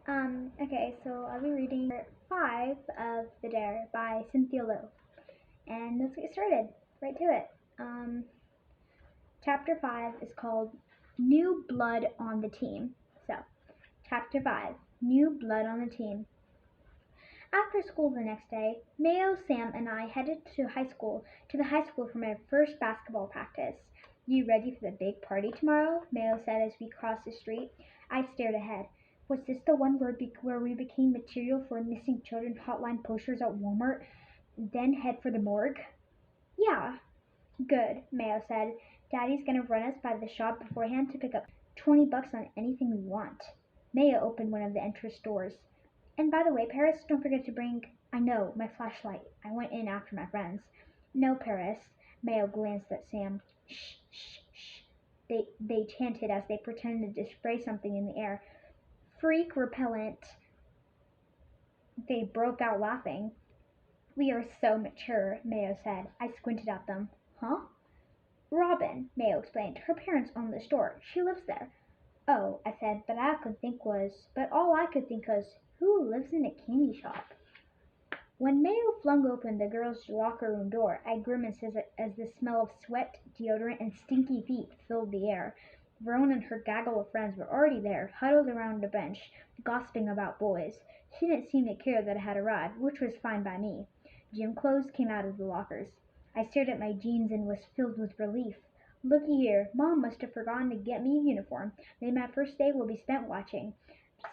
Okay, so I'll be reading part 5 of The Dare by Cynthia. And let's get started. Right to it. Chapter 5 is called New Blood on the Team. So, Chapter 5 New Blood on the Team. After school the next day, Mayo, Sam, and I headed to the high school for my first basketball practice. You ready for the big party tomorrow? Mayo said as we crossed the street. I stared ahead. Was this the one where we became material for missing children hotline posters at Walmart, then head for the morgue? Yeah. Good, Mayo said. Daddy's gonna run us by the shop beforehand to pick up $20 on anything we want. Mayo opened one of the entrance doors. And by the way, Paris, don't forget to bring. I know, my flashlight. I went in after my friends. No, Paris. Mayo glanced at Sam. Shh, shh, shh. They chanted as they pretended to spray something in the air. Freak repellent. They broke out laughing. We are so mature, Mayo said. I squinted at them. Huh? Robin, Mayo explained. Her parents own the store. She lives there. Oh, I said, but all I could think was, who lives in a candy shop? When Mayo flung open the girls' locker room door, I grimaced as the smell of sweat, deodorant, and stinky feet filled the air. Verona and her gaggle of friends were already there, huddled around a bench, gossiping about boys. She didn't seem to care that I had arrived, which was fine by me. Gym clothes came out of the lockers. I stared at my jeans and was filled with relief. Looky here, Mom must have forgotten to get me a uniform. Maybe my first day will be spent watching.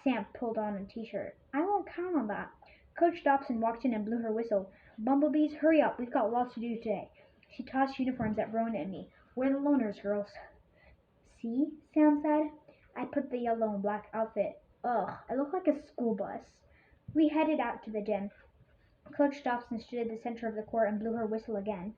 Sam pulled on a t-shirt. I won't count on that. Coach Dobson walked in and blew her whistle. Bumblebees, hurry up. We've got lots to do today. She tossed uniforms at Verona and me. We're the loners, girls. See? Sam said. I put the yellow and black outfit. Ugh, I look like a school bus. We headed out to the gym. Coach Dobson stood at the center of the court and blew her whistle again.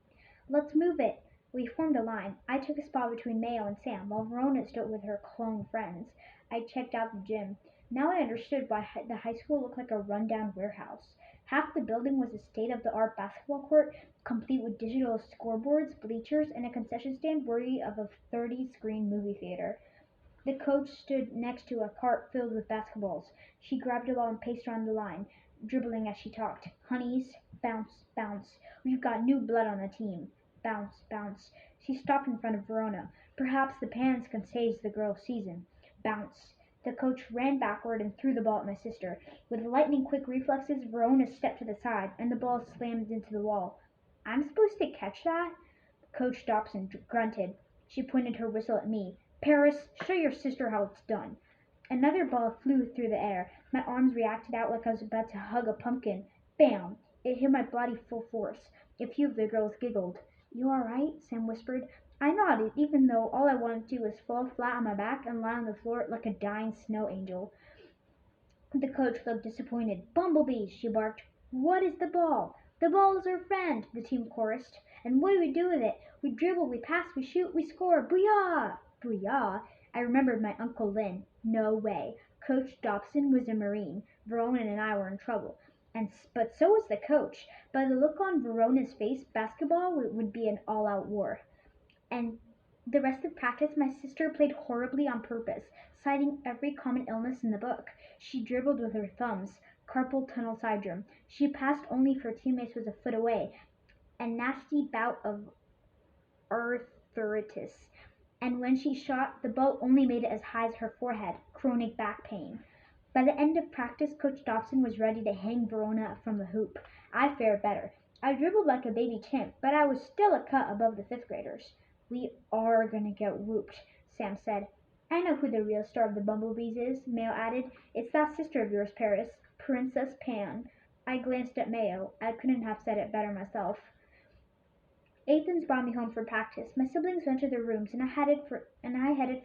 Let's move it. We formed a line. I took a spot between Mayo and Sam, while Verona stood with her clone friends. I checked out the gym. Now I understood why the high school looked like a rundown warehouse. Half the building was a state-of-the-art basketball court, complete with digital scoreboards, bleachers, and a concession stand worthy of a 30-screen movie theater. The coach stood next to a cart filled with basketballs. She grabbed a ball and paced around the line, dribbling as she talked. Honeys, bounce, bounce. We've got new blood on the team. Bounce, bounce. She stopped in front of Verona. Perhaps the pans can save the girls' season. Bounce. The coach ran backward and threw the ball at my sister. With lightning-quick reflexes, Verona stepped to the side, and the ball slammed into the wall. I'm supposed to catch that? Coach Dobson grunted. She pointed her whistle at me. Paris, show your sister how it's done. Another ball flew through the air. My arms reacted out like I was about to hug a pumpkin. Bam! It hit my body full force. A few of the girls giggled. You all right? Sam whispered. I nodded, even though all I wanted to do was fall flat on my back and lie on the floor like a dying snow angel. The coach looked disappointed. Bumblebees, she barked. What is the ball? The ball is our friend, the team chorused. And what do we do with it? We dribble, we pass, we shoot, we score. Booyah! Booyah! I remembered my Uncle Lynn. No way. Coach Dobson was a Marine. Verona and I were in trouble. But so was the coach. By the look on Verona's face, basketball would be an all-out war. And the rest of practice, my sister played horribly on purpose, citing every common illness in the book. She dribbled with her thumbs, carpal tunnel syndrome. She passed only if her teammates was a foot away, a nasty bout of arthritis. And when she shot, the ball only made it as high as her forehead, chronic back pain. By the end of practice, Coach Dobson was ready to hang Verona from the hoop. I fared better. I dribbled like a baby chimp, but I was still a cut above the fifth graders. We are gonna get whooped, Sam said. I know who the real star of the Bumblebees is, Mayo added. It's that sister of yours, Paris, Princess Pan. I glanced at Mayo. I couldn't have said it better myself. Athens brought me home from practice. My siblings went to their rooms, and I headed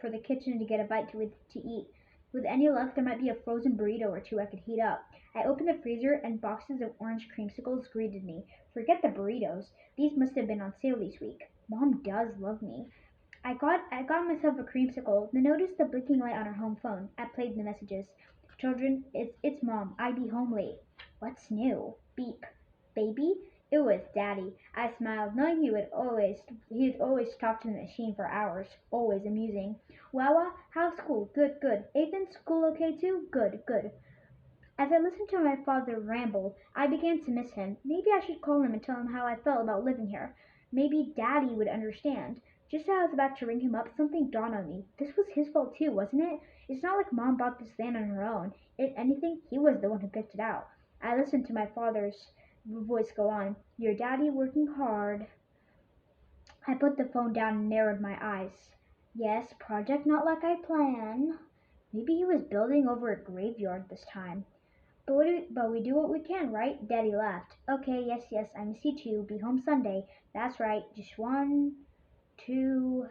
for the kitchen to get a bite to eat. With any luck, there might be a frozen burrito or two I could heat up. I opened the freezer, and boxes of orange creamsicles greeted me. Forget the burritos. These must have been on sale this week. Mom does love me. I got myself a creamsicle, then noticed the blinking light on her home phone. I played the messages. Children, it's Mom. I be home late. What's new? Beep. Baby? It was Daddy. I smiled, knowing he'd always talk to the machine for hours. Always amusing. Wawa, how's school? Good, good. Ethan, school okay too? Good, good. As I listened to my father ramble, I began to miss him. Maybe I should call him and tell him how I felt about living here. Maybe Daddy would understand. Just as I was about to ring him up, something dawned on me. This was his fault too, wasn't it? It's not like Mom bought this land on her own. If anything, he was the one who picked it out. I listened to my father's voice go on. Your daddy working hard. I put the phone down and narrowed my eyes. Yes, project not like I planned. Maybe he was building over a graveyard this time. But we do what we can, right? Daddy laughed. Okay, yes, yes, I miss you too. Be home Sunday. That's right. Just 1, 2,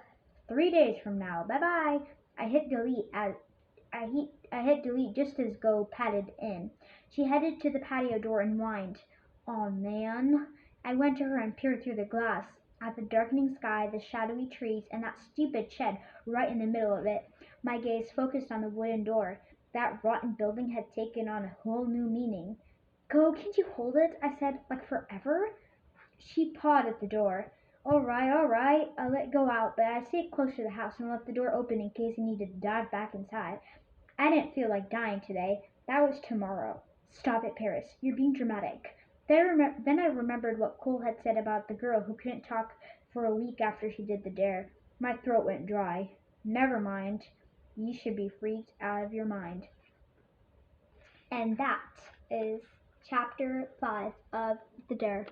3 days from now. Bye bye. I hit delete as I hit delete just as Go padded in. She headed to the patio door and whined. Aw, man. I went to her and peered through the glass at the darkening sky, the shadowy trees, and that stupid shed right in the middle of it. My gaze focused on the wooden door. That rotten building had taken on a whole new meaning. Go, can't you hold it? I said, like forever? She pawed at the door. All right, I'll let go out, but I stayed close to the house and left the door open in case he needed to dive back inside. I didn't feel like dying today. That was tomorrow. Stop it, Paris. You're being dramatic. Then I remembered what Cole had said about the girl who couldn't talk for a week after she did the dare. My throat went dry. Never mind. You should be freaked out of your mind. And that is chapter 5 of The Dare.